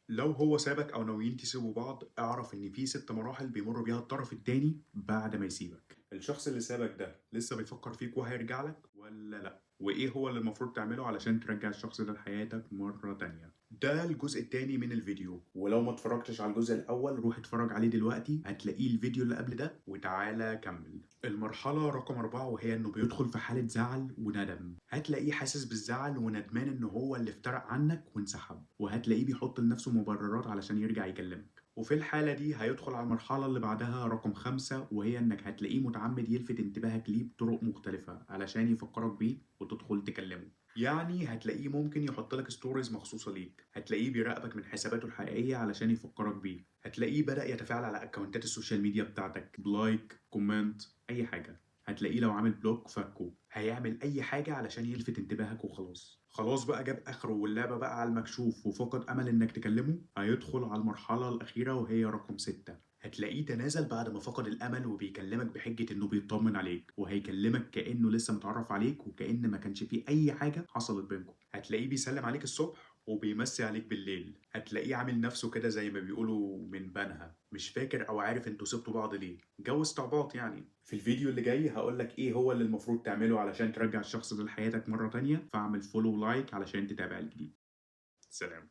لو هو سابك أو ناويين تسيبوا بعض، اعرف إن في 6 مراحل بيمر بيها الطرف التاني بعد ما يسيبك. الشخص اللي سابك ده لسه بيفكر فيك وهيرجع لك ولا لأ؟ وإيه هو اللي المفروض تعمله علشان ترجع الشخص ده لحياتك مرة تانية؟ ده الجزء التاني من الفيديو، ولو ما اتفرجتش على الجزء الأول روح اتفرج عليه دلوقتي، هتلاقيه الفيديو اللي قبل ده، وتعالى كمل. المرحلة رقم 4 وهي إنه بيدخل في حالة زعل وندم. هتلاقيه حاسس بالزعل وندمان إن هو اللي افترق عنك وانسحب، وهتلاقيه بيحط لنفسه مبررات علشان يرجع يكلمك. وفي الحالة دي هيدخل على المرحلة اللي بعدها رقم 5 وهي إنك هتلاقيه متعمد يلفت انتباهك ليه بطرق مختلفة علشان يفكرك بيه وتدخل تكلمه. يعني هتلاقيه ممكن يحط لك ستوريز مخصوصة ليك، هتلاقيه بيراقبك من حساباته الحقيقية علشان يفكرك بيه، هتلاقيه بدأ يتفاعل على اكونتات السوشيال ميديا بتاعتك بلايك كومنت أي حاجة، هتلاقيه لو عامل بلوك فكه، هيعمل أي حاجة علشان يلفت انتباهك وخلاص. خلاص بقى جاب آخره واللعبة بقى على المكشوف وفقد أمل إنك تكلمه، هيدخل على المرحلة الأخيرة وهي رقم 6. هتلاقيه تنازل بعد ما فقد الأمل وبيكلمك بحجة إنه بيطمن عليك، وهيكلمك كأنه لسه متعرف عليك وكأن ما كانش فيه أي حاجة حصلت بينكم. هتلاقيه بيسلم عليك الصبح وبيمسي عليك بالليل، هتلاقيه عامل نفسه كده زي ما بيقولوا من بنها، مش فاكر أو عارف انتوا سبتوا بعض ليه، جو استعباط يعني. في الفيديو اللي جاي هقولك ايه هو اللي المفروض تعمله علشان ترجع الشخص ده لحياتك مرة تانية، فاعمل فولو ولايك علشان تتابع الجديد. سلام.